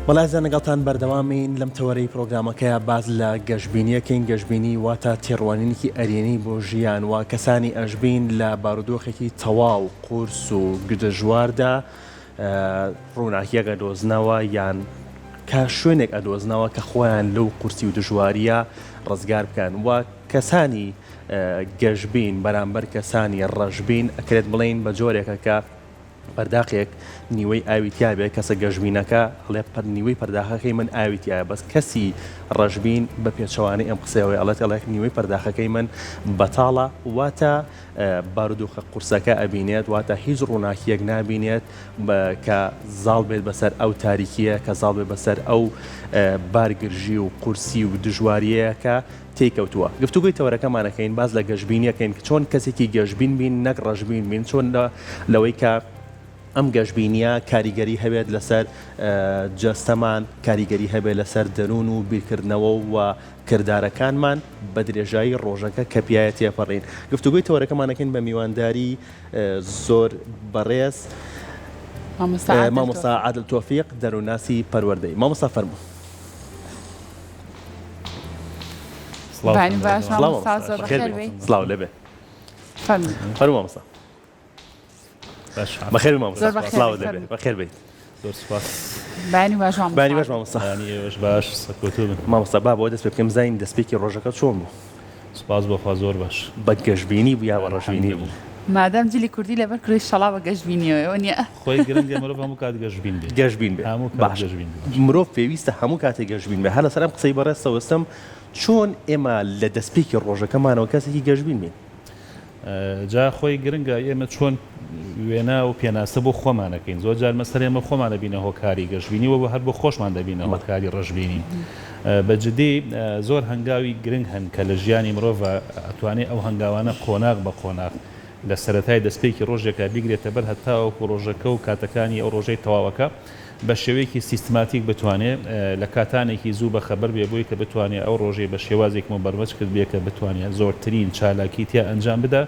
وڵازە نەگەڵتان بەردەوامین لەم تەوەرەی پرۆگرامەکەیە باز لە گەشتبینیەکەین گەشتبینی واتە تێڕوانینێکی ئەرێنی بۆ ژیان و کەسانی ئەژبین لە بارودۆخێکی تەواو قورس و گدەژواردا ڕووناکیەک ئەدۆزنەوە یان کە شوێنێک ئەدۆزنەوە کە خۆیان لەو قورسی و دژواریە ڕزگار بکەن و کەسانی گەشتبین بەرامبەر کەسانی ڕەشبین ئەکرێت بڵین بە جۆرێکە کە پەرداخێک نیوەی ئاویتیابێ کەسە گەشتبینەکە هەڵێ نیوەی پەرداخەکەی من ئاویتیایە بەس کەسی ڕەشبین بە پێچەوانەی ئەم قسەوەی ئەڵێت نیوەی پەرداخەکەی من بەتاڵە واتە بارودۆخە قورسەکە ئەبینێت واتە هیچ ڕووناکیەک نابینێت کە زاڵ بێت بەسەر ئەو تاریکیە کە زاڵ بێت بەسەر ئەو بارگرژی و قورسی و دژواریەکە تێکەوتووە. گفتوگوی تەوەرەکەمانەکەین باز لە گەشتبینیەکەین کە چۆن کەسێکی گەشتبین بین نەک ڕەشبین بین چۆن لەوەی کە ئەم گەشتبینیە کاریگەری هەبێت لەسەر جەستەمان کاریگەری هەبێت لەسەر دەروون و بیرکردنەوە و کردارەکانمان بە درێژایی ڕۆژەکە کە پیاە تێپەڕین. گفتوگوی تەوەرەکەمانەکەین بە میوانداری زۆر بەڕێز مامۆستا عادل تۆفیق دەرووناسی پەروەردەی. مامۆستا فەرموو. سڵاو لەبێ. فەرموو مامۆستا. بەخێر مامۆستا. سڵاو لەبێ. بەخێر بێیت. زۆر سوپاس. بانی باش مامۆستا. ئێوەش باش سەکۆتو بن. مامۆستا با بۆ دەست پێ بکەم زین دەستپێکی ڕۆژەکە چۆن بوو؟ سوپاس بۆخوا زۆر باش. بە گەشتبینی بوو یا بە ڕەشبینی بوو؟ مادام جلی کوردی لەبەر کڕی شەڵا بە گەشتبینیەوە نییە. خۆی گرنگە مرۆڤ هەموو کات گەشتبین بێت. گەشتبین بێت. باش. مرۆڤ پێویستە هەموو کاتێک گەشتبین بێت. هەر لەسەر ئەم قسەی بەڕێزەوە وەستم چۆن ئێمە لە دەستپێکی ڕۆژەکەمانەوە کەسێکی گەشتبین بین؟ جا خۆی گرنگە ئێمە چۆن وێنە و پێناسە بۆ خۆمانەکەین. زۆر جار مەسەر ئێمە خۆمانە بینە هۆکاری گەشتبینی و هەر بۆ خۆشمان دەبینە هۆکاری ڕەشبینی. بەجددی زۆر هەنگاوی گرنگ هەن کە لە ژیانی مرۆڤ ئەتوانێت ئەو هەنگاوانە قۆناغ بە قۆناغ لە سەرەتای دەستپێکی ڕۆژێکە بیگرێتە بەر هەتاوەکو ڕۆژەکە و کاتەکانی ئەو ڕۆژەی تەواوەکە بە شێوەیەکی سیستماتیک بتوانێت لە کاتانێکی زوو بە خەبەر بێ بووی کە بتوانێت ئەو ڕۆژەی بە شێوازێکمە بەرمەج کرد بێ کە بتوانێت زۆرترین چالاکی تیا ئەنجام بدە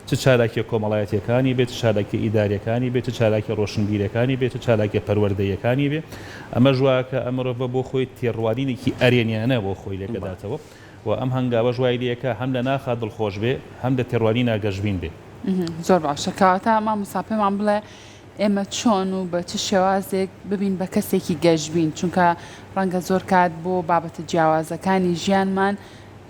چ چالاکی کۆمەڵایەتیەکانی بێت چالاکی ئیداریەکانی بێت چالاکی ڕۆشنبیرەکانی بێت چالاکی پەروەردەیەکانی بێ ئەمە ژواکە ئەمڕۆ بۆ خۆی تێڕوانینێکی ئەرێنیانە بۆ خۆی لێکداتەوە و ئەم هەنگاوە ژوای لەکە هەم لە ناخا دڵخۆش بێ هەم لە تێڕوانی ناگەشتبین بێ. زۆر باشە کەواتە مامۆستا پێمان بڵێ ئێمە چۆن و بە چ شێوازێک ببین بە کەسێکی گەشتبین چونکە ڕەنگە زۆر کات بۆ بابەتە جیاوازەکانی ژیانمان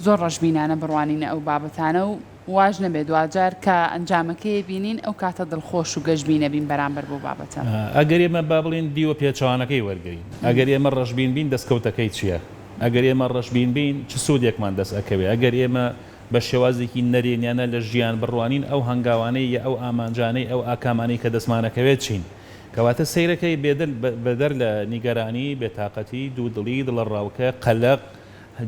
زۆر ڕەشبینانە بڕوانینە ئەو بابەتانە و واژ نەبێت دوجار کە ئەنجامەکەی بینین ئەو کاتە دڵخۆش و گەشتبینە بین بەرامبەر بۆ بابەتە. ئەگەر ئێمە با بڵێن دیوە پێچەوانەکەی وەرگین ئەگەر ئێمە ڕەشبین بین دەستکەوتەکەی چییە؟ ئەگەر ئێمە ڕەشبین بین چ سوودێکمان دەست ئەکەوێ؟ ئەگەر ئێمە بە شێوازێکی نەرێنیانە لە ژیان بڕوانین ئەو هەنگاوانەی یا ئەو ئامانجانەی ئەو ئاکامانەی کە دەستمانەکەوێت چین کەواتە سەیرەکەی بەدەر لە نیگەرانی بێتاقەتی دوودڵی دڵڕاوکە قەلق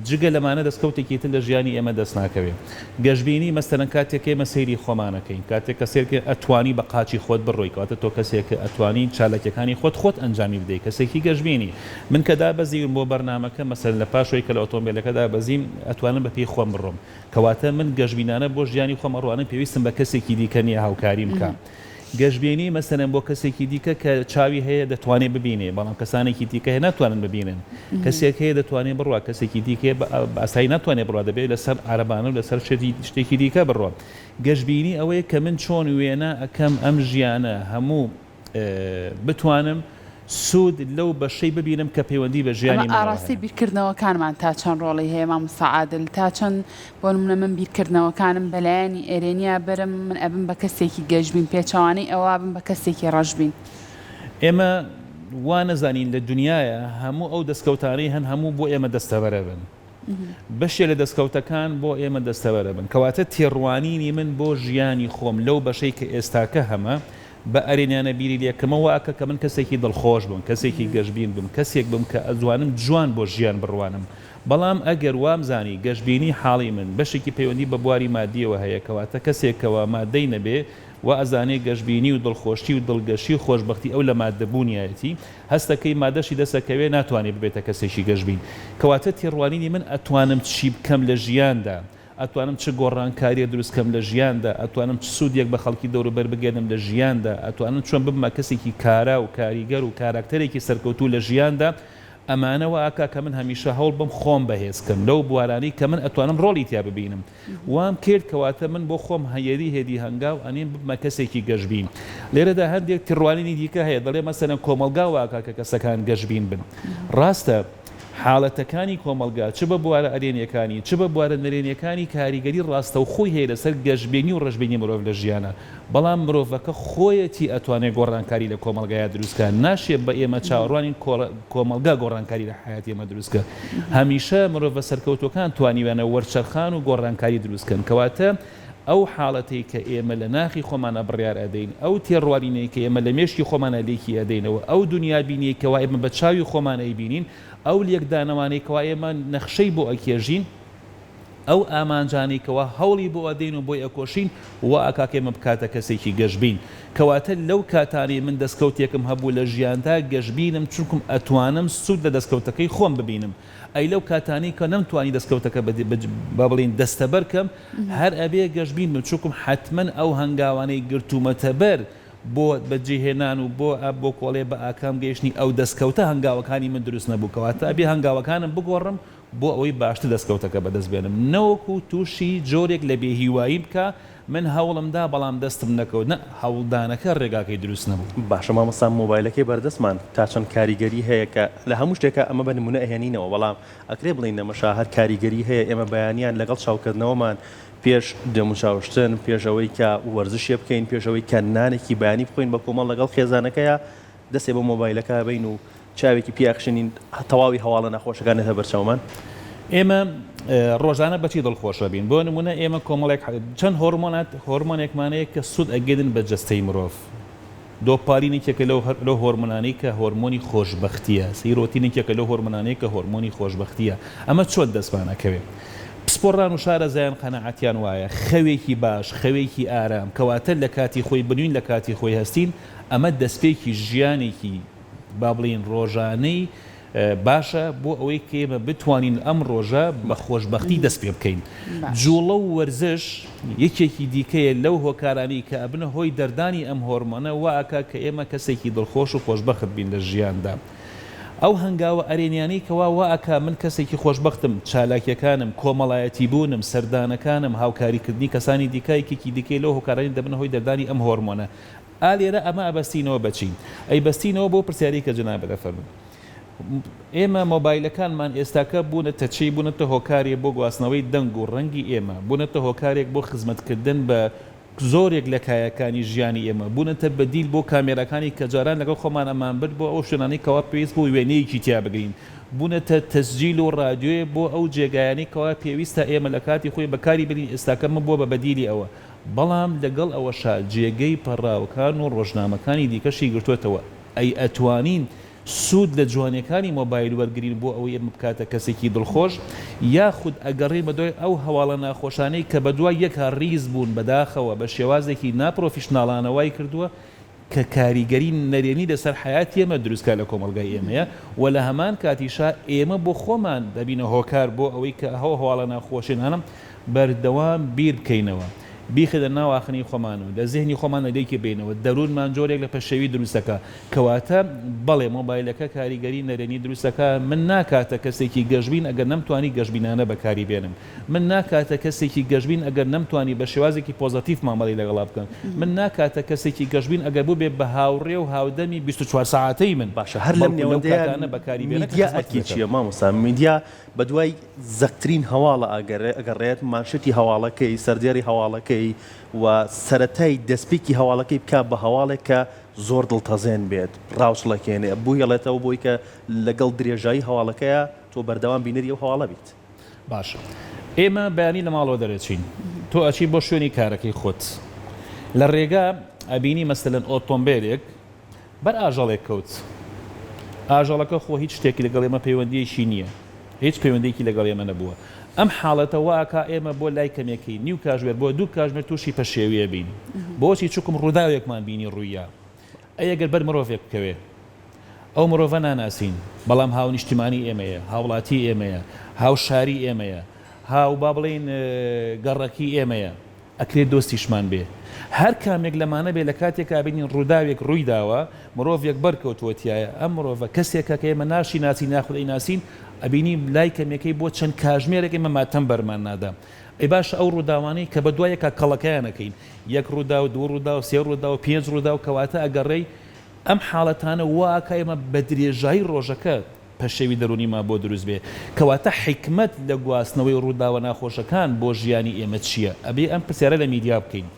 جگە لەمانە دەستکەوتێکی تر لە ژیانی ئێمە دەست ناکەوێت. گەشتبینی مەسەرەن کاتێک ئێمە سەیری خۆمانەکەین کاتێک کە سێرکە ئەتوانی بە قاچی خۆت بڕۆی کەواتە تۆ کەسێک ئەتوانی چالەکەەکانی خۆت ئەنجامی بدەیت کەسێکی گەشتبینی من کە دابەزیم بۆ بەرنامەکە مەسەرەن لە پاشۆی کە لە ئۆتۆمبیلەکەدا بەزیم ئەتوانم بە پێی خۆم بڕۆم کەواتە من گەشتبینانە بۆ ژیانی خۆم ئەڕوانم پێویستم بە کەسێکی دیکە نیە هاوکاریم بکەم. گەشتبینی مەسەرەن بۆ کەسێکی دیکە کە چاوی هەیە دەتوانێت ببینێ بەڵام کەسانێکی دیکە هەیە ناتوانن ببینن کەسێک هەیە دەتوانێت بڕوا کەسێکی دیکە بە ئاسایی ناتوانێت بڕوا دەبێت لەسەر عارەبانە و لەسەر شتێکی دیکە بڕۆ. گەشتبینی ئەوەیە کە من چۆن وێنە ئەکەم ئەم ژیانە هەموو بتوانم سوود لەو بەشەی ببینم کە پەیوەندی بە ژیانی ئاراستی بیرکردنەوەکانمان تا چەند ڕۆڵی هەیە مامۆستا عادل تا چەند بۆ نمونە من بیرکردنەوەکانم بەلایانی ئێرێنیا بەرم من ئەبم بە کەسێکی گەشتبین پێچەوانەی ئەوە بم بە کەسێکی ڕەشبین. ئێمە وا نەزانین لە دنیاە هەموو ئەو دەستکەوتانەی هەن هەموو بۆ ئێمە دەستەبەرە بن بەشێ لە دەستکەوتەکان بۆ ئێمە دەستەبەرە بن کەواتە تێڕوانینی من بۆ ژیانی خۆم لەو بەشەی کە ئێستاکە هەمە بە ئەرێنیانە بیری لێکەمەوە ئەکە کە من کەسێکی دڵخۆش بم کەسێکی گەشتبین بم کەسێک بم کە ئەزوانم جوان بۆ ژیان بڕوانم بەڵام ئەگەر وامزانی گەشتبینی حاڵی من بەشێکی پەیوەندی بە بواری مادیەوە هەیە کەواتە کەسێکەوە مادەی نەبێ و ئەزانێ گەشتبینی و دڵخۆشی و دڵگەشی و خۆشبەختی ئەو لە مادەبوونیەتی هەستەکەی مادەشی دەسەکەوێ ناتوانێت ببێتە کەسێکی گەشتبین کەواتە تێڕوانینی من ئەتوانم چی بکەم لە ژیاندا ئەتوانم چه گۆڕانکاریە دروستکەم لە ژیاندا ئەتوانم چ سوودێک بە خەڵکی دەوروبەر بگەێنم لە ژیاندا ئەتوانم چۆن ببمە کەسێکی کارا و کاریگەر و کاراکتەرێکی سەرکەوتوو لە ژیاندا ئەمانەوە ئاکا کە من هەمیشە هەوڵ بم خۆم بەهێزکەم لەو بوارانی کە من ئەتوانم ڕۆڵی تیا ببینم وام کرد کەواتە من بۆ خۆم هەیەری هێدی هەنگاو ئەنێن بمە کەسێکی گەشتبین لێرەدا هەندێک تڕوانینی دیکە هەیە دەڵێ مەسەلەن کۆمەلگا واکە کە کەسەکان گەشتبین بن ڕاستە حاڵەتەکانی کۆمەلگا چ بە بوارە ئەرێنیەکانی چ بە بوارە نەرێنیەکانی کاریگەری ڕاستە و خۆی هەیە لەسەر گەشتبینی و ڕەشبینی مرۆڤ لە ژیانە بەڵام مرۆڤەکە خۆیەتی ئەتوانێت گۆڕانکاری لە کۆمەلگایە دروستکە ناشێت بە ئێمە چاوەڕوانی کۆمەلگا گۆڕانکاری لە حیاتی ئێمە دروستکە هەمیشە مرۆڤە سەرکەوتوەکان توانیوێنە وەرچەرخان و گۆڕانکاری دروستکەن کەواتە ئەو حاڵەتی کە ئێمە لە ناخی خۆمانە بڕیار ئەدەین ئەو تێڕوانینەی کە ئێمە لە مێشکی خۆمانە لێکی ئەدەینەوە ئەو دنیا بینی کەوا ئێمە بە چاوی خۆمانەی بینین ئەو لێکدانەوانەی کەوا ئێمە نەخشەی بۆ ئەکێژین ئەو ئامانجانی کەوا هەوڵی بۆ ئەدەین و بۆی ئەکۆشین و ئاکاک ئێمە بکاتە کەسێکی گەشتبین کەواتە لەو کاتانی من دەستکەوتێکم هەبوو لە ژیاندا گەشتبینم چونکم ئەتوانم سوود لە دەستکەوتەکەی خۆم ببینم ئەی لەو کاتانی کە نەمتوانی دەستکەوتەکە بە بڵین دەستەبەر کەم هەر ئەبێ گەشتبین بم چونکم حتمما ئەو هەنگاوانەی گرتومەتە بەر بۆ بەجێهێنان و بۆ کۆڵێ بە ئاکام گەیشتنی ئەو دەستکەوتە هەنگاوەکانی من دروست نەبوو کەواتە ئەبێ هەنگاوەکانم بگۆڕم بۆ ئەوەی باشتر دەستکەوتەکە بەدەست بێنم نەوەکو تووشی جۆرێک لە بێهیوایی بکە من هەوڵمدا بەڵام دەستم نەکەوت نە هەوڵدانەکە ڕێگاکەی دروست نەبوو باشە مامۆستا مۆبایلەکەی بەردەستمان تا چەند کاریگەری هەیە کە لە هەموو شتێکە ئەمە بە نمونە ئەهێنینەوە بەڵام ئەکرێ بڵین نەمەشا هەر کاریگەری هەیە ئێمە بەیانیان لەگەڵ چاوکردنەوەمان پێش دەموچاوشتن پێشەوەی کە وەرزشی بکەین پێشەوەی کە نانێکی بەیانی بخۆین بە کۆمەڵ لەگەڵ خێزانەکەیە دەستێ بە مۆبایلەکە بین و چاوێکی پیاخشنین تەواوی هەواڵە نەخۆشەکانێتە بەرچاومان ئێمە ڕۆژانە بەچی دڵخۆشە بین بۆ نمونە ئێمە کۆمەڵێک چەند هۆرمۆنێکمانەیە کە سوود ئەگەدن بە جەستەی مرۆڤ دۆپارینێکێکە لەو هۆرمۆنانەی کە هۆرمۆنی خۆشبەختیە سیرۆتینێکێکە لەو هۆرمۆنانەی کە هۆرمۆنی خۆشبەختیە ئەمە چۆن دەستمانەکەوێت پسپۆڕان و شارە زایان قەنەعەتیان وایە خەوێکی باش خەوێکی ئارام کەواتە لە کاتی خۆی بنوین لە کاتی خۆی هەستین ئەمە دەستپێکی ژیانێکی با بڵین ڕۆژانەی باشە بۆ ئەوەی کێمە بتوانین ئەم ڕۆژە بە خۆشببختی دەست پێ بکەین جوڵە و وەرزش یەکێکی دیکەیە لەو هۆکارانی کە ئەبنە هۆی دەردانی ئەم هۆرمۆنە واکە کە ئێمە کەسێکی دڵخۆش و خۆشببخت بین لە ژیاندا ئەو هەنگاوە ئەرێنیانەی کەوا واکە من کەسێکی خۆشببختم چالاکیەکانم کۆمەڵایەتی بوونم سەردانەکانم هاوکاریکردنی کەسانی دیکایکێکی دیکەی لەو هۆکارانی دەبنە هۆی دەردانی ئەم هۆرمۆنە ئالێرە ئەمە ئەبەستینەوە بچین ئەی بەستینەوە بۆ پرسیاری کە جنابە دەفەرمن ئێمە مۆبایلەکانمان ئێستاکە بوونەتە چی بوونەتە هۆکارێک بۆ گواستنەوەی دەنگ و ڕەنگی ئێمە بوونەتە هۆکارێک بۆ خزمەتکردن بە زۆرێک لە کایەکانی ژیانی ئێمە بوونەتە بەدیل بۆ کامێرەکانی کە جاران لەگەڵ خۆمان ئەمان برد بۆ ئەو شوێنانەی کەوا پێویست بوو وێنەیەکی تیا بگرین بوونەتە تەسجیل و ڕادیۆیە بۆ ئەو جێگایانەی کەوا پێویستە ئێمە لە کاتی خۆی بەکاری برین ئێستاکەمە بۆ بە بەدیلی ئەوە بەڵام لەگەڵ ئەوەشا جێگەی پەڕاوەکان و ڕۆژنامەکانی دیکەشی گرتوێتەوە ئەی ئەتوانین سوود لە جوانەکانی مۆبایل وەرگین بۆ ئەوەی ئەمە بکاتە کەسێکی دڵخۆش یاخود ئەگەڕێ بەدوای ئەو هەواڵە ناخۆشانەی کە بەدوای یەکە ڕیز بوون بەداخەوە بە شێوازێکی ناپرۆفیشناڵانەوەی کردووە کە کاریگەری نەرێنی لەسەر حیاتی ئێمە دروستکە لە کۆمەلگای ئێمەیە و لە هەمان کاتیشا ئێمە بۆ خۆمان دەبینە هۆکار بۆ ئەوەی کە هەواڵە ناخۆشێنانم بەردەوام بیر بکەینەوە بیخدە ناواخنی خۆمان و لە زیهنی خۆمان لەدەیکی بینەوە دەروونمان جۆرێک لە پەشەوی دروستەکە کەواتە بەڵێ مۆبایلەکە کاریگەری نەرێنی دروستەکە من ناکاتە کەسێکی گەشتبین ئەگەر نەمتوانی گەشتبینانە بەکاری بێنم من ناکاتە کەسێکی گەشتبین ئەگەر نەمتوانی بە شێوازێکی پۆزتیف مامەڵی لەگەڵا بکەم من ناکاتە کەسێکی گەشتبین ئەگەر بوو بێ بە هاوڕێ و هاودەمی 24 ساعتەی من باشە هەر لەم نێوەندەیانە بەکاری میدیا ئەرکی چییە مامۆستا میدیا بەدوای زەکترین هەواڵە ئەگەڕێت مانشتی هەواڵەکەی سەردێری هەواڵەکەی و سەرەتای دەستپێکی هەواڵەکەی بکە بە هەواڵێک کە زۆر دڵتەزێن بێت ڕاوچڵەکێنێ بوو هێڵێتەوە بۆی کە لەگەڵ درێژایی هەواڵەکەیە تۆ بەردەوام بینەری ئەو هەواڵە بیت باش ئێمە بەیانی لە ماڵەوە دەرەچین تۆ ئەچی بۆ شوێنی کارەکەی خۆت لە ڕێگا ئەبینی مەسەلەن ئۆتۆمبیلێک بەر ئاژەڵێک کەوت ئاژەڵەکە خۆ هیچ شتێکی لەگەڵ ئێمە پەیوەندیەکی نییە هیچ پەیوەندێکی لەگەڵ ئێمە نەبووە ئەم حاڵەتە واکە ئێمە بۆ لای کەمێکی نیو کاژمێر بۆ دوو کاژمێر تووشی پەشێویە بین بۆچی چووکم ڕووداوێکمان بینی ڕوویە ئەگەر بەر مرۆڤێک بکەوێ ئەو مرۆڤە ناناسین بەڵام هاو نیشتیمانی ئێمەیە هاوڵاتی ئێمەیە هاو شاری ئێمەیە هاو با بڵین گەڕەکی ئێمەیە ئەکرێت دۆستیشمان بێ هەر کامێک لەمانە بێ لە کاتێکا بینین ڕووداوێک ڕووی داوە مرۆڤێک بەرکەوتووەتیایە ئەم مرۆڤە کەسێکە کە ئێمە ناشی ناسی ناخودەی ناسین ئەبینی لای کەمێکەی بۆ چەند کاژمێرێکی مەماتەم بەرمان نادا ئەی باش ئەو ڕووداوانەی کە بە دوایەکە کەڵەکەیانەکەین یەک ڕوودا و دوو ڕوودا و سێ ڕوودا و پێنج ڕوودا و کەواتە ئەگەڕێی ئەم حاڵەتانە واکە ئێمە بە درێژایی ڕۆژەکە پەشەوی دەرونیمان بۆ دروست بێ کەواتە حکمت لە گواستنەوەی ڕووداوە ناخۆشەکان بۆ ژیانی ئێمە چییە ئەبێ ئەم پرسیارە لە میدیا بکەین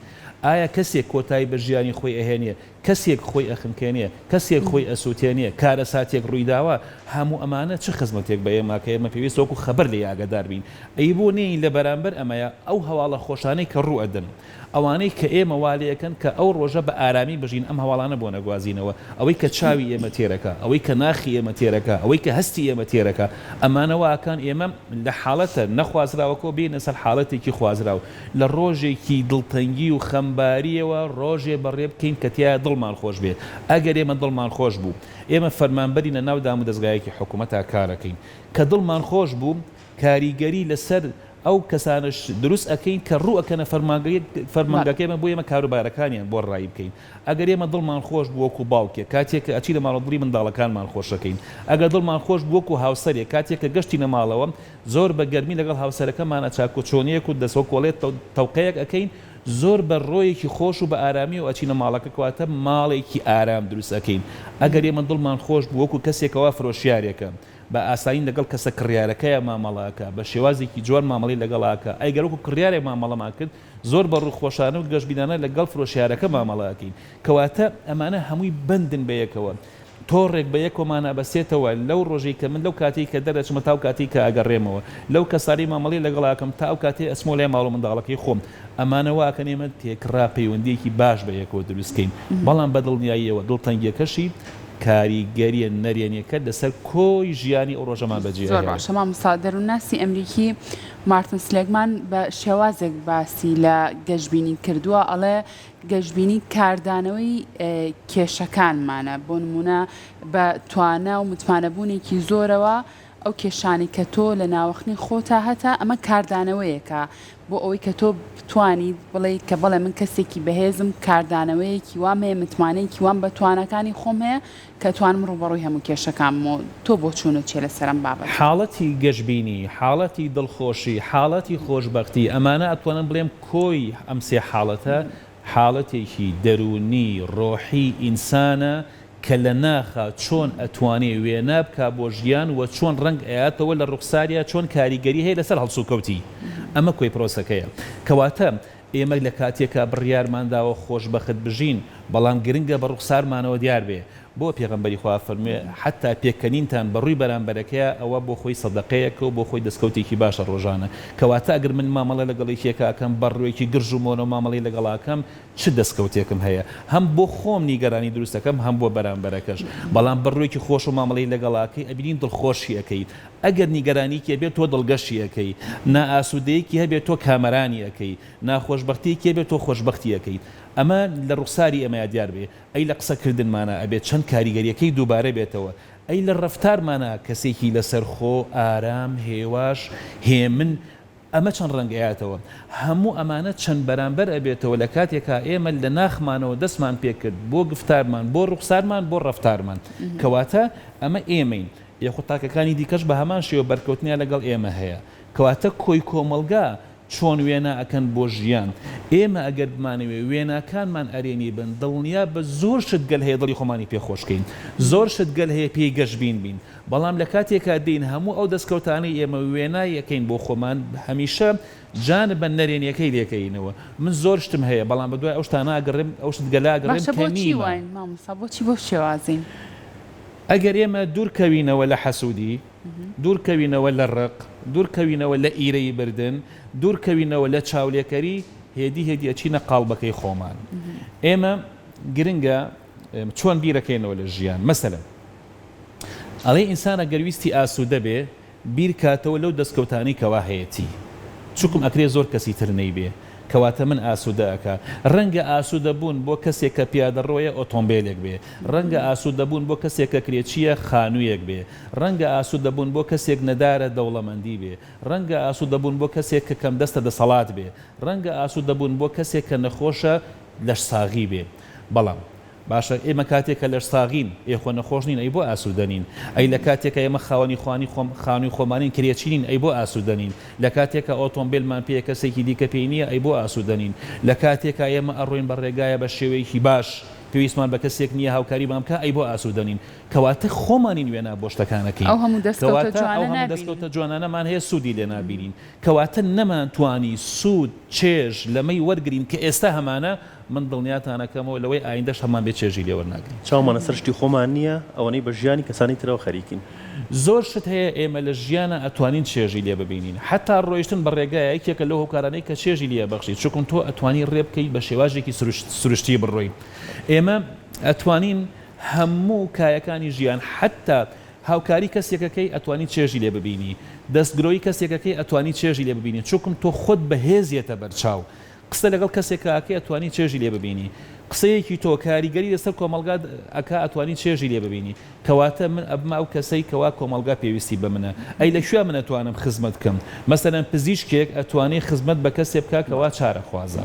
ئایا کەسێک کۆتایی بە ژیانی خۆی ئەهێنێ کەسێک خۆی ئەخنکێنێ کەسێک خۆی ئەسووتێنێ کارە ساتێک ڕوویداوە هەموو ئەمانە چه خزمەتێک بە ئێمە کە ئێمە پێویست وەکو خەبەر لێ ئاگادار بین ئەی بۆ نێی لە بەرامبەر ئەمەیە ئەو هەواڵە خۆشانەی کە ڕوو ئەدەن ئەوانەی کە ئێمە والیەکەن کە ئەو ڕۆژە بە ئارامی بژین ئەم هەواڵانە بۆ نەگوازینەوە ئەوەی کە چاوی ئێمە تێرەکە ئەوەی کە ناخی ئێمە تێرەکە ئەوەی کە هەستی ئێمە تێرەکە ئەمانەوەکان ئێمە لە حاڵەتە نەخوازراوەکۆ بینە سەر حاڵەتێکی خوازراوە لە ڕۆژێکی دڵتەنگی و خەمباریەوە ڕۆژێ بەڕێ بکەین کە تیا دڵمان خۆش بێت ئەگەر ئێمە دڵمان خۆش بوو ئێمە فەرمانبەری لە ناو دام و دەستگایەکی حکوومەتا کارەکەین کە دڵمان خۆش بوو کاریگەری لەسەر ئەو کەسانش دروست ئەەکەین کە ڕوو ئەکەنە فەرمانگەکەمە بۆ ئێمە کاروبارەکانیان بۆ ڕای بکەین ئەگەر ئێمە دڵمان خۆش بووەکو باوکێ کاتێک کە ئەچی لە ماڵەدڵی منداڵەکانمان خۆشەکەین ئەگەر دڵمان خۆش بووەکو هاوسەرێ کاتێک کە گەشتی نەماڵەوە زۆر بە گەرمی لەگەڵ هاوسەرەکەمانە چاکۆچۆنیەک و دەسۆ کۆڵێت تەوقەیەک ئەەکەین زۆر بە ڕۆیەکی خۆش و بە ئارامی و ئەچینە ماڵەکە کەواتە ماڵێکی ئارام دروست ئەەکەین ئەگەر ئێمە دڵمان خۆش بووەکو کەسێکەوە فرۆشیارێکە بە ئاسایی لەگەڵ کەسە کڕیارەکەیە مامەڵاکە بە شێوازێکی جوان مامەڵی لەگەڵاکە ئەیگەرەکو کڕیارێک مامەڵەمان کرد زۆر بە ڕووخۆشانە و گەشتبینانە لەگەڵ فرۆشیارەکە مامەڵاکەین کەواتە ئەمانە هەمووی بندن بە یەکەوە تۆڕێک بە یەکۆمانە بەسێتەوە لەو ڕۆژەی کە من لەو کاتی کە دەرەچمە تاو کاتی کە ئەگەڕێمەوە لەو کەساری مامەڵی لەگەڵاکەم تا ئەو کاتێ ئەسمۆ لای ماڵ و منداڵەکەی خۆم ئەمانەوە کە ئێمە تێکڕا پەیوەندیەکی باش بە یەکەوە دروستکەین بەڵام بە دڵنیاییەوە دڵتەنگیەکەشی کاریگەریە نەرێنیەکە لەسەر کۆی ژیانی ئەو ڕۆژەمان بەجێ زۆر باشە مامۆستا دەروونناسی ئەمریکی مارتن سلێگمان بە شێوازێک باسی لە گەشتبینی کردووە ئەڵێ گەشتبینی کاردانەوەی کێشەکانمانە بۆ نمونە بە توانە و متمانەبوونێکی زۆرەوە ئەو کێشانی کە تۆ لە ناوەخنی خۆتا هەتا ئەمە کاردانەوەیەکە بۆ ئەوەی کە تۆ بتوانیت بڵێ کە بەڵێ من کەسێکی بەهێزم کاردانەوەیەکی وام هەیە متمانەیەکی وام بە توانەکانی خۆم هەیە کە توانم ڕوبەڕووی هەموو کێشەکانمەوە تۆ بۆ چوونە چێ لە سەرم بابەت حاڵەتی گەشتبینی حاڵەتی دڵخۆشی حاڵەتی خۆشبەختی ئەمانە ئەتوانم بڵێم کۆی ئەم سێ حاڵەتە حاڵەتێکی دەرونی ڕۆحی ئینسانە کە لە ناخە چۆن ئەتوانێ وێنە بکە بۆ ژیان و چۆن ڕنگ ئەیاتەوە لە ڕوخساریە چۆن کاریگەری هەیە لەسەر هەڵسوکەوتی ئەمە کۆی پرۆسەکەیە کەواتە ئێمە لە کاتێکە بڕیارمانداوە خۆشبەخت بژین بەڵام گرنگە بە ڕوخسارمانەوە دیار بێ بۆ پێغەمبەری خوا فەرموێ حتا پێکەنینتان بەڕووی بەرامبەرەکەیە ئەوە بۆ خۆی سەدەقەیەکە و بۆ خۆی دەستکەوتێکی باشە ڕۆژانە کەواتە ئەگەر من مامەڵە لەگەڵێکێکاکەم بەڕوویەکی گرژ و مۆنە و مامەڵی لەگەڵاکەم چ دەستکەوتێکم هەیە هەم بۆ خۆم نیگەرانی دروستەکەم هەم بۆ بەرامبەرەکەش بەڵام بەڕوویەکی خۆش و مامەڵی لەگەڵاکەی ئەبینین دڵخۆشی ئەەکەیت ئەگەر نیگەرانیکێ بێت تۆ دڵگەشی ئەەکەی نائاسوودەیەکی هەبێت تۆ کامەرانی ئەەکەی ناخۆشبەختیەکی بێت تۆ خۆشبەختی ئەەکەیت ئەمە لە ڕوخساری ئەمە دیار بێ ئەی لە قسەکردنمانە ئەبێت چەند کاریگەریەکەی دووبارە بێتەوە ئەی لە ڕەفتارمانە کەسێکی لەسەر خۆ ئارام هێواش هێمن ئەمە چەند ڕەنگەیاتەوە هەموو ئەمانە چەند بەرامبەر ئەبێتەوە لە کاتێکا ئێمە لە ناخمانەوە دەستمان پێکرد بۆ گفتارمان بۆ ڕوخسارمان بۆ ڕەفتارمان کەواتە ئەمە ئێمەین یەخوتاکەکانی دیکەش بە هەمان شێوە بەرکەوتنیا لەگەڵ ئێمە هەیە کەواتە کۆی کۆمەلگا چۆن وێنە ئەکەن بۆ ژیان ئێمە ئەگەر بمانەوێ وێناکانمان ئەرێنی بن دڵنیا بە زۆر شت گەل هەیە دڵی خۆمانی پێخۆشکەین زۆر شت گەل هەیە پێی گەشتبین بین بەڵام لە کاتێکا دین هەموو ئەو دەستکەوتانەی ئێمە وێنای یەکەین بۆ خۆمان هەمیشە جانب بە نەرێنیەکەی لێکەینەوە من زۆر شتم هەیە بەڵام بەدوای ئەو شتانە ئەگەڕێم ئەو شت گەلاگەڕێم بۆچی بۆ شێوازین ئەگەر ئێمە دوورکەوینەوە لە حەسوودی دوورکەوینەوە لە ڕق دوورکەوینەوە لە ئیرەی بردن دوورکەوینەوە لە چاولێکەری هێدی ئەچینە قاڵبەکەی خۆمان ئێمە گرنگە چۆن بیرەکەینەوە لە ژیان مەسەلەن ئەڵێ ئینسانە گەرویستی ئاسوودە بێ بیر کاتەوە لەو دەستکەوتانی کەوا هەیەی چووکم ئەکرێ زۆر کەسی تر نەیبێ کەواتە من ئاسوودەکە ڕەنگە ئاسوودەبوون بۆ کەسێک کە پیادەڕۆیە ئۆتۆمبیلێک بێ ڕەنگە ئاسوودەبوون بۆ کەسێک کە کرێچیە خانوویەک بێ ڕەنگە ئاسوودەبوون بۆ کەسێک نەدارە دەوڵەمەندی بێ ڕەنگە ئاسوودەبوون بۆ کەسێک کە کەم دەستە دەسەڵات بێ ڕەنگە ئاسوودەبوون بۆ کەسێک کە نەخۆشە لەش ساغی بێ بەڵام باشە ئێمە کاتێکە لەش ساغین ئێخۆ نەخۆشنین ئەی بۆ ئاسوودەنین ئەی لە کاتێکە ئێمە خاوەنی خۆمانین کرێچینین ئەی بۆ ئاسوودەنین لە کاتێکە ئۆتۆمبیلمان پێ کەسێکی دیکە پێی نییە ئەی بۆ ئاسوودەنین لە کاتێکە ئێمە ئەڕۆین بە ڕێگایە بە شێوەیەکی باش پێویستمان بە کەسێک نییە هاوکاری بامکە ئەی بۆ ئاسوودەنین کەواتە خۆمانی نوێنە بۆ شتەکانەکەی ئەو هەموو دەستکەوتە جوانانەمان هەیە سوودی لێ نابینین کەواتە نەمانتوانی سوود چێژ لەمەی وەرگین کە ئێستا هەمانە من دڵنیاتانەکەمەوە لەوەی ئایندەش هەمان بێ چێژی لێ وەرناگرین چاومانە سەرشتی خۆمان نییە ئەوەنەی بە ژیانی کەسانی ترەوە خەریکین زۆر شت هەیە ئێمە لە ژیانە ئەتوانین چێژی لێ ببینین حتا ڕۆیشتن بە ڕێگایە یەکێکە لەو هۆکارانەی کە چێژی لێ بەخشیت چکن تۆ ئەتوانی ڕێ بکەیت بە شێواژێکی سروشتی بڕۆی ئێمە ئەتوانین هەموو کایەکانی ژیان حتا هاوکاری کەسێکەکەی ئەتوانی چێژی لێ ببینی دەستگرۆی کەسێکەکەی ئەتوانی چێژی لێ ببینی چکم تۆ خۆت بەهێزیەتە بەرچاو قسە لەگەڵ کەسێکاکەی ئەتوانی چێژی لێ ببینی قسەیەکی تۆ کاریگەری لەسەر کۆمەلگا ئەکا ئەتوانی چێژی لێ ببینی کەواتە من ئەبمە ئەو کەسەی کەوا کۆمەلگا پێویستی بە منە ئەی لەکوێ من ئەتوانم خزمەت بکەم مەسەلەن پزیشکێک ئەتوانێت خزمەت بە کەسێک بکە کەوا چارە خوازە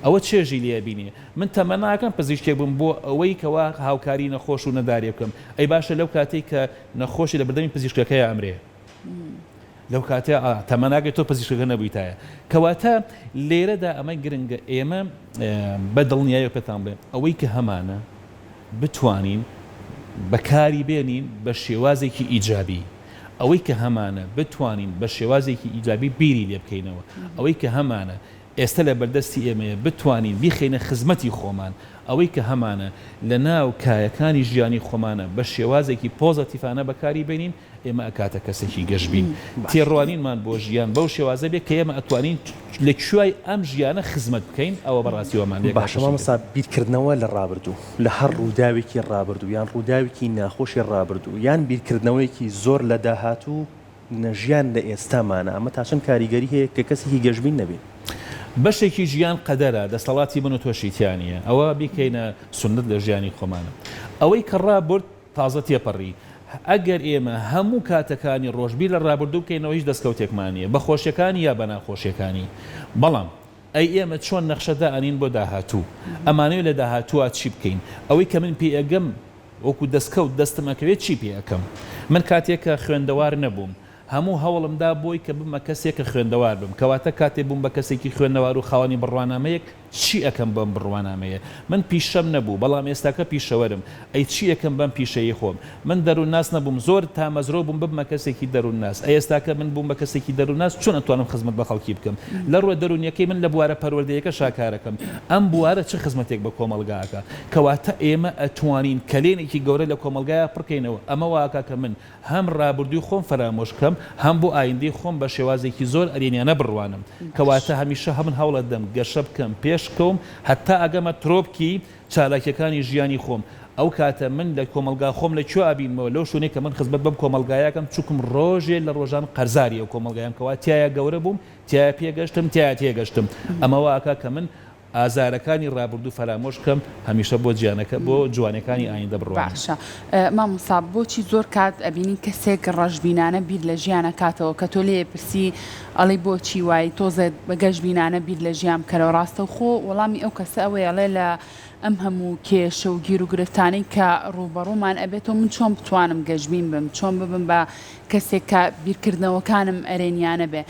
ئەوە چێژی لێ بینی من تەمە ناکەم پزیشکێک بم بۆ ئەوەی کەوا هاوکاری نەخۆش و نەداری بکەم ئەی باشە لەو کاتێک کە نەخۆشی لە بەردەمی پزیشکەکەی ئەمرێ لەو کاتێ تەمەناگەی تۆ پزیشکەکە نەبوویتایە کەواتە لێرەدا ئەمە گرنگە ئێمە بە دڵنیایە پێتان بڵێ ئەوەی کە هەمانە بتوانین بەکاری بێنین بە شێوازێکی ئیجابی ئەوەی کە هەمانە بتوانین بە شێوازێکی ئیجابی بیری لێ بکەینەوە ئەوەی کە هەمانە ئێستا لە بەردەستی ئێمەیە بتوانین بیخینە خزمەتی خۆمان ئەوەی کە هەمانە لە ناو کایەکانی ژیانی خۆمانە بە شێوازێکی پۆزەتیفانە بەکاری بێنین ئێمە ئەکاتە کەسێکی گەشتبین تێڕوانینمان بۆ ژیان بەو شێوازە بێت کە ئێمە ئەتوانین لە کوێی ئەم ژیانە خزمەت بکەین ئەوە بەڕاستیەوەمان باشە مامۆستا بیرکردنەوە لە ڕابردوو لە هەر ڕووداوێکی ڕابردوو یان ڕووداوێکی ناخۆشی ڕابردوو یان بیرکردنەوەیکی زۆر لە داهاتوو نەژیان لە ئێستامانە ئەمە تا چەند کاریگەری هەیە کە کەسێکی گەشتبین نەبێت بەشێکی ژیان قەدەرە دەسەڵاتی من و تۆشیتیانە ئەوە بیکەینە سنت لە ژیانی خۆمانە ئەوەی کە ڕابرد تازە تێپەڕی ئەگەر ئێمە هەموو کاتەکانی ڕۆژبی لە ڕابردوو بکەینەوە هیچ دەستکەوتێکمانە بە خۆشیەکانی یا بە ناخۆشیەکانی بەڵام ئەی ئێمە چۆن نەخشەدا ئەنین بۆ داهاتوو ئەمانەوە لە داهاتووە چی بکەین ئەوەی کە من پێ ئەگەم وەکو دەستکەوت دەستمەکەوێت چی پێ ئەەکەم من کاتێکە خوێندەوار نەبووم هەموو هەوڵمدا بۆی کە بمە کەسێکە خوێندەوار بم کەواتە کاتێ بووم بە کەسێکی خوێندەوار و خاوەنی بڕوانامەیەک چی ئەەکەم بەم بڕوانامەیە من پیشەم نەبوو بەڵام ئێستاکە پیشەوەرم ئەی چی ئەەکەم بەم پیشەیە خۆم من دەروون ناس نەبووم زۆر تامەزرۆ بووم ببمە کەسێکی دەروون ناس ئێستاکە من بووم بە کەسێکی دەروون ناس چۆن ئەتوانم خزمەت بە خەڵکی بکەم لە ڕووە دەرونیەکەی من لە بوارە پەروەردەیەکە شاکارەکەم ئەم بوارە چه خزمەتێک بە کۆمەلگاکە کەواتە ئێمە ئەتوانین کلێنێکی گەورە لە کۆمەلگایە پڕکەینەوە ئەمە واکە کە من هەم ڕابردووی خۆم فەرامۆشکەم هەم بۆ ئایندەی خۆم بە شێوازێکی زۆر ئەرێنیانە بڕوانم کەواتە هەمیشە هەمن هەوڵە دەم گەشە بکەم پێشکەوم هەتا ئەگەمە ترۆپکی چالاکیەکانی ژیانی خۆم ئەو کاتە من لە کۆمەلگا خۆم لە کوێ ئابینمەوە لەو شوێنێک کە من خزمەت بەم کۆمەلگایەکەم چووکم ڕۆژێ لە ڕۆژان قەرزاری ئەو کۆمەلگایان کەوا تایە گەورە بووم تایە پێگەشتم تایە تێگەشتم ئەمە واکە کە من ئازارەکانی ڕابردوو فەرامۆش بکەم هەمیشە بۆ جیانەکە بۆ جوانەکانی ئایندە بڕوان باشە مامۆستا بۆچی زۆر کات ئەبینی کەسێک ڕەشبینانە بیر لە ژیانە کاتەوە کە تۆ لێ پرسی ئەڵێ بۆچی وای تۆزێت بە گەشتبینانە بیر لە ژیان بکەرەوە ڕاستە و خۆ وەڵامی ئەو کەسە ئەوەیە ئەڵێ لە ئەم هەموو کێشە و گیر و گرفتانەی کە ڕوبەڕوومان ئەبێتەوە من چۆن بتوانم گەشتبین بم چۆن ببم بە کەسێک کە بیرکردنەوەکانم ئەرێنیانە بێ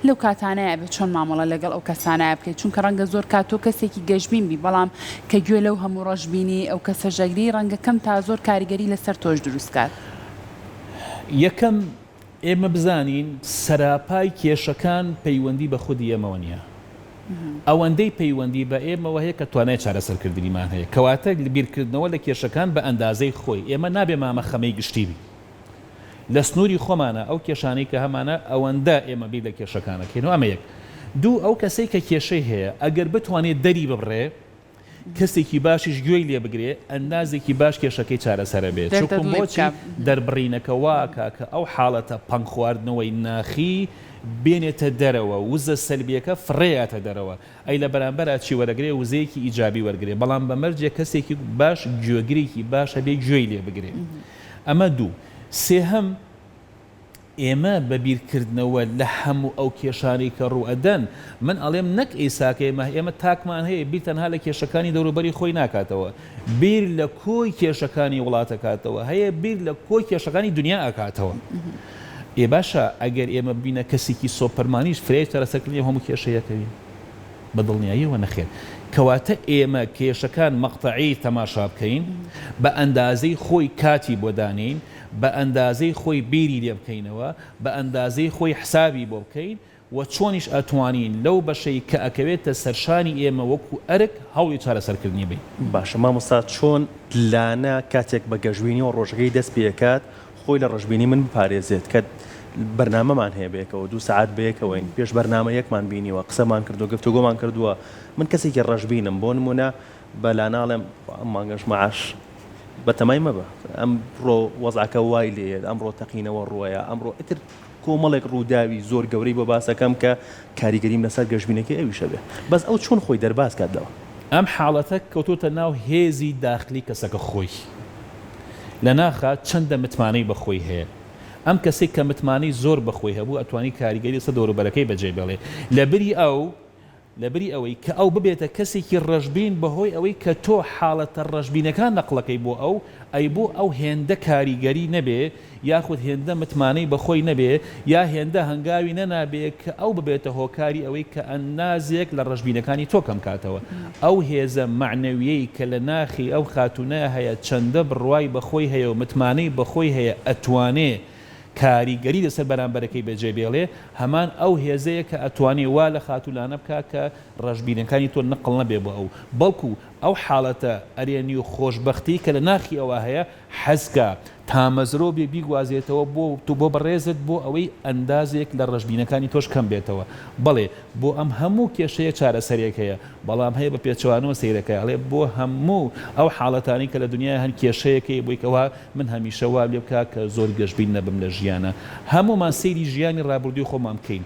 لەو کاتانەیە ئەبێت چۆن مامەڵە لەگەڵ ئەو کەسانایە بکەیت چونکە ڕەنگە زۆر کات تۆ کەسێکی گەشتبین بی بەڵام کە گوێ لەو هەموو ڕەشبینی ئەو کەسە ژەگری ڕەنگە کەم تا زۆر کاریگەری لەسەر تۆش دروستکات یەکەم ئێمە بزانین سەراپای کێشەکان پەیوەندی بە خودی ئێمەوە نییە ئەوەندەی پەیوەندی بە ئێمەوە هەیە کە توانای چارەسەرکردنیمان هەیە کەواتە بیرکردنەوە لە کێشەکان بە ئەندازەی خۆی ئێمە نابێ مامە خەمەی گشتیبی لە سنووری خۆمانە ئەو کێشانەی کە هەمانە ئەوەندە ئێمە بیر لە کێشەکانەکەین و ئەمە یەک دوو ئەو کەسەی کە کێشەی هەیە ئەگەر بتوانێت دەری ببڕێ کەسێکی باشیش گوێی لێ بگرێ ئەندازێکی باش کێشەکەی چارەسەرە بێت چونکە بۆچی دەربڕینەکە واکە کە ئەو حاڵەتە پەنگ خواردنەوەی ناخی بێنێتە دەرەوە وزە سەلبیەکە فڕێاتە دەرەوە ئەی لە بەرامبەر چی وەرەگرێ وزەیەکی ئیجابی وەرگێ بەڵام بەمەرجێ کەسێکی باش گوێگرێکی باشە بێ گوێی لێ بگرێ ئەمە دوو سێهەم ئێمە بەبیرکردنەوە لە هەموو ئەو کێشانی کە ڕوئەدەن من ئەڵێم نەک ئێساکەمە ئێمە تاکمان هەیە بیر تەنها لە کێشەکانی دەوروبەری خۆی ناکاتەوە بیر لە کۆی کێشەکانی وڵاتەکاتەوە هەیە بیر لە کۆی کێشەکانی دنیا ئاکاتەوە ئێ باشە ئەگەر ئێمە بینە کەسێکی سۆپەرمانیش فرێ چارەسەرکردنی هەموو کێشەیەکەوی بەدڵنیاییەوە نەخێر کەواتە ئێمە کێشەکان مەقتەعی تەماشا بکەین بە ئەندازەی خۆی کاتی بۆ دانین بە ئەندازەی خۆی بیری لێ بکەینەوە بە ئەندازەی خۆی حسابی بۆ بکەین و چۆنیش ئەتوانین لەو بەشەی کە ئەکەوێتە سەرشانی ئێمە وەکو ئەرک هەوڵی چارەسەرکردنی بین باشە مامۆستا چۆن لانە کاتێک بە گەژبینی و ڕۆژەکەی دەست پێکات خۆی لە ڕژبینی من بپارێزێت کە بەرنامەمان هەیە بێکەوە 2 ساعت بەیەکەوەین پێش بەرنامە یەکمان بینیوە قسەمان کردو گفتوگۆمان کردووە من کەسێکی ڕژبینم بۆ نمونە بە لاناڵێم ئەم مانگەش معاش بەتەمای مەبە ئەمڕۆ وەزعەکە وای لێ ئەمڕۆ تەقینەوە ڕوویە ئەمڕۆ ئیتر کۆمەڵێک ڕووداوی زۆر گەورەی بۆ باسەکەم کە کاریگەریم لەسەر گەژبینەکەی ئەویشە بێ بەس ئەو چۆن خۆی دەرباز کاتەوە ئەم حاڵەتە کەوتوتە ناو هێزی داخلی کەسەکە خۆی لە ناخە چەندە متمانەی بەخۆی هەیە ئەم کەسێک کە متمانەی زۆر بەخۆی هەبوو ئەتوانی کاریگەری سە دەوروبەرەکەی بەجێ بێڵێ لەبری ئەوەی کە ئەو ببێتە کەسێکی ڕژبین بەهۆی ئەوەی کە تۆ حاڵەتە ڕژبینەکان نەقڵەکەی بۆ ئەی بۆ ئەو هێندە کاریگەری نەبێ یاخود هێندە متمانەی بەخۆی نەبێ یا هێندە هەنگاوی نەنابێ کە ئەو ببێتە هۆکاری ئەوەی کە ئەندازێک لە ڕژبینەکانی تۆ کەم کاتەوە ئەو هێزە معنەویەی کە لە ناخی ئەو خاتونە هەیە چەندە بڕوای بەخۆی هەیە و متمانەی بەخۆی هەیە ئەتوانێ کاریگەری لەسەر بەرامبەرەکەی بەجێ بێڵێ هەمان ئەو هێزەیە کە ئەتوانی وا لە خاتولانە بکە کە ڕژبینەکانی تۆ نەقڵ نەبێ بۆ ئەو بەڵکو ئەو حاڵەتە ئەرێنی و خۆشبەختی کە لە ناخی ئەوە هەیە حەزکە تامەزرۆ بێ بیگوازێتەوە بۆ بەڕێزت بۆ ئەوەی ئەندازێک لە ڕژبینەکانی تۆش کەم بێتەوە بەڵێ بۆ ئەم هەموو کێشەیە چارەسەرێکەیە بەڵام هەیە بە پێچوانەوە سیرەکە ئەڵێ بۆ هەموو ئەو حاڵەتانی کە لە دنیای هەن کێشەیەکەی بۆیکەوە من هەمیشە وا لێ بکە کە زۆر گەشتبین نەبم لە ژیانە هەمومان سەیری ژیانی ڕابردووی خۆمان بکەین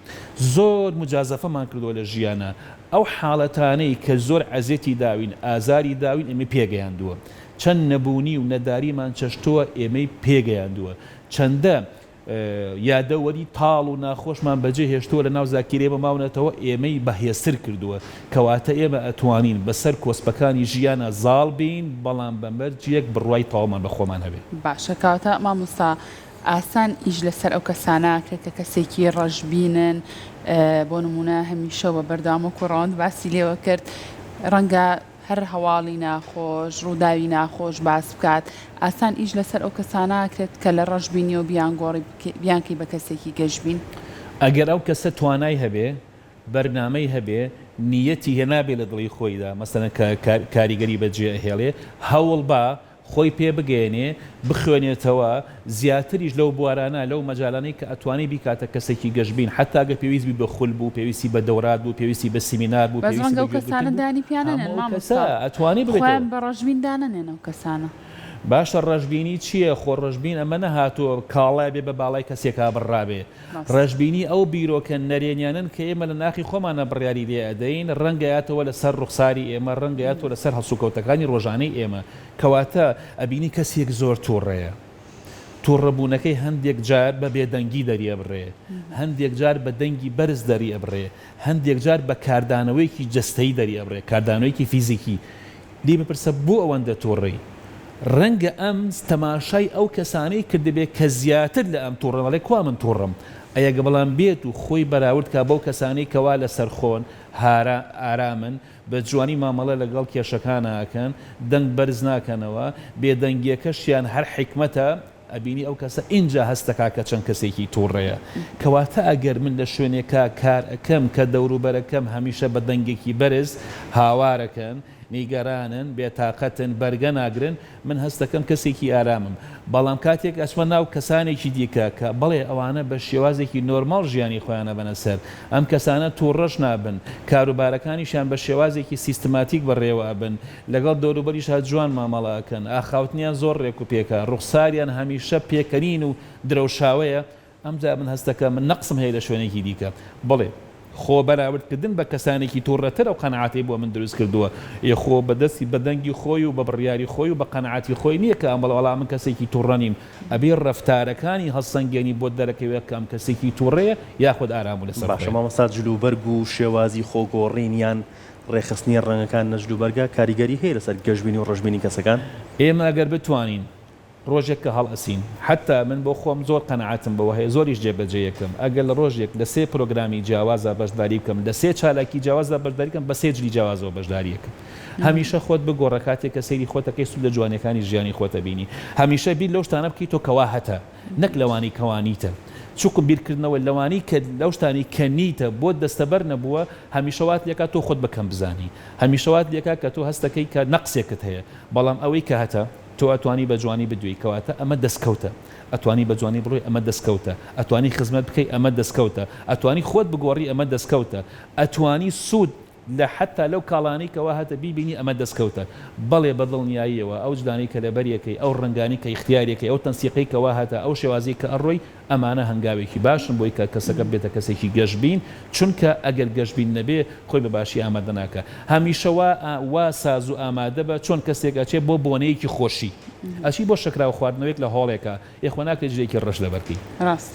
زۆر مجازەفەمان کردووە لە ژیانە ئەو حاڵەتانەی کە زۆر عەزێتی داوین ئازاری داوین ئێمە پێگەیاندووە چەند نەبوونی و نەداریمان چەشتووە ئێمەی پێگەیاندووە چەندە یادەوەری تاڵ و ناخۆشمان بەجێ هێشتووە لە ناو زاکیرێ بەماونەتەوە ئێمەی بەهێزتر کردووە کەواتە ئێمە ئەتوانین بەسەر کۆسپەکانی ژیانە زاڵ بین بەڵام بەمەرجێک بڕوای تاوامان بە خۆمان هەبێت باشە کەواتە مامۆستا ئاسان ئیش لەسەر ئەو کەسانەکە کە کەسێکی ڕەشبینن بۆ نمونە هەمیشە بە بەردەوام و کوڕاوند باسی لێوە کرد ڕەنگە هەر هەواڵی ناخۆش ڕووداوی ناخۆش باس بکات ئاسان ئیش لەسەر ئەو کەسانەکرێت کە لە ڕەشبینی و بیانکەی بە کەسێکی گەشبین ئەگەر ئەو کەسە توانای هەبێ بەرنامەی هەبێ نیەتی هێنابێ لە دڵی خۆیدا مەسەلەن کاریگەری بەجێ هێڵێ هەوڵ بە خۆی پێ بگەێنێ بخوێنێتەوە زیاتریش لەو بوارانە لەو مەجالانەی کە ئەتوانی بیکاتە کەسێکی گەشبین حتا گە پێویست بە خول بوو پێویستی بە دەورات بوو پێویستی بە سیمینار بوو کەسانەدانی پیانەنێن ئەتوانی بە ڕەشبین دانەنێنەوە کەسانە باشە ڕەشبینی چییە خۆ ڕەشبین ئەمە نەهاتووە کاڵای بێ بە باڵای کەسێکا بڕابێ ڕەشبینی ئەو بیرۆکە نەرێنیانن کە ئێمە لە ناخی خۆمانە بڕیاری لێ ئەدەین ڕەنگەیاتەوە لەسەر ڕوخساری ئێمە ڕەنگەیاتەوە لەسەر هەڵسوکەوتەکانی ڕۆژانەی ئێمە کەواتە ئەبینی کەسێک زۆر تووڕەیە تووڕەبوونەکەی هەندێک جار بە بێدەنگی دەریە بڕێ هەندێک جار بە دەنگی بەرز دەریە بڕێ هەندێک جار بە کاردانەوەیکی جەستەی دەریە بڕێ کاردانەوەیکی فیزیکی لی بپرسە بۆ ئەوەندە تووڕەی ڕەنگە ئەم تەماشای ئەو کەسانەی کردبێت کە زیاتر لە ئەم تووڕەمەڵێ کوا من تووڕم ئەگە بەڵام بێت و خۆی بەراورد کا بەو کەسانەی کەوا لە سەرخۆن ئارامن بە جوانی مامەڵە لەگەڵ کێشەکانەکەن دەنگ بەرز ناکەنەوە بێدەنگیەکەشیان هەر حکمەتە ئەبینی ئەو کەسە اینجا هەستەکا کە چەند کەسێکی تووڕەیە کەواتە ئەگەر من لە شوێنێکا کار ئەەکەم کە دەوروبەرەکەم هەمیشە بە دەنگێکی بەرز هاوارەکەن نیگەرانن بێتاقەتن بەرگە ناگرن من هەستەکەم کەسێکی ئارامم بەڵام کاتێک ئەچمە ناو کەسانێکی دیکە کە بڵێ ئەوانە بە شێوازێکی نۆرمال ژیانی خۆیانە بنە سەر ئەم کەسانە تووڕەش نابن کاروبارەکانیشان بە شێوازێکی سیستماتیک بەڕێوە بن لەگەڵ دەوروبەریش جوان مامەڵاکەن ئاخاوتنیان زۆر ڕێک و پێکە ڕوخساریان هەمیشە پێکەنین و درەوشاوەیە ئەمجا من هەستەکە من نەقسم هەیە لە شوێنێکی دیکە بڵێ خۆ بەراوردکردن بە کەسانێکی تووڕەتر و قەنەعاتی بۆ من دروست کردووە خۆ بەدەستی بەدەنگی خۆی و بە بڕیاری خۆی و بە قەنەعاتی خۆی نییە کە ئەمەڵەوەڵام من کەسێکی تووڕەنیم ئەبێ ڕەفتارەکانی هەڵسەنگێنی بۆ دەرەکەوێت کەم کەسێکی تووڕەیە یاخود ئارام و لەسەر باشە مامۆستا جلوبەرگ و شێوازی خۆگۆڕینیان ڕێخستنی ڕەنگەکان نەجلوبەرگە کاریگەری هەیە لەسەر گەشتبینی و ڕۆژبینی کەسەکان ئێمە ئەگەر بتوانین ڕۆژێک کە هەڵ ئەسین حتا من بۆ خۆم زۆر قەنەعاتم بەوە هەیە زۆریش جێبەجێیەکەم ئەگەر لە ڕۆژێک لە 3 پرۆگرامی جیاوازە بەشداری بکەم لە 3 چالاکی جیاوازە بەشداریکەم بە 3 جلی جیاوازەوە بەشداریەکەم هەمیشە خۆت بگۆڕە کاتێک کە سەیری خۆتەکەی سوود لە جوانەکانی ژیانی خۆتە بینی هەمیشە بیر لەو شتانە بکەیتەوە کەوا هەتە نەک لەوانی کەوانیتە چووکم بیرکردنەوە لەوانی کە لەو شتانی کە نیتە بۆ دەستەبەر نەبووە هەمیشەوات لێکات تۆ خۆت بەکەم بزانی هەمیشەوات لێکا کە تۆ هەستەکەی کە نەقسێکت هەیە بەڵام ئەوەی کە هەتە تۆ ئەتوانی بە جوانی بدوی کەواتە ئەمە دەستکەوتە ئەتوانی بە جوانی بڕۆی ئەمە دەستکەوتە ئەتوانی خزمەت بکەی ئەمە دەستکەوتە ئەتوانی خۆت بگۆڕی ئەمە دەستکەوتە ئەتوانی سوود لە حتا لەو کاڵانی کەوا هەتە بیبینی ئەمە دەستکەوتە بەڵێ بەدڵنیاییەوە ئەو جدانی کە لە بەریەکەی ئەو ڕنگانی کە اختیارێکی ئەو تەنسیقی کەوا هەتە ئەو شێوازی کە ئەڕۆی ئەمانە هەنگاوێکی باشن بۆی کە کەسەکە بێتە کەسێکی گەشتبین چونکە ئەگەر گەشتبین نەبێ خۆی بە باشی ئامادە ناکە هەمیشەوە وا ساز و ئامادە بە چۆن کەسێک ئەچێ بۆ بۆنەیەکی خۆشی ئەچی بۆ شکرا و خواردنەوەیەک لە هۆڵێکە یەخوا ناکرێت ژێکی ڕەش لەبەرکەی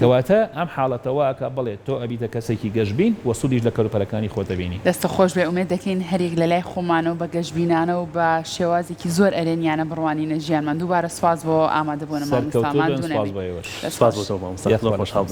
کەواتە ئەم حاڵەتەوە کە بڵێت تۆ ئەبیتە کەسێکی گەشتبین و سوودیش لە کەلوپەرەکانی خۆتە بینی دەستە خۆش بێ ئومێد دەکەین هەرێک لە لای خۆمانەوە بە گەشتبینانە و بە شێوازێکی زۆر ئەرێنیانە بڕوانینە ژیانمان دووبارە سواز بۆ ئامادەبوونە مامۆستا سپاس بۆ تۆ مامۆستا خۆشحاڵ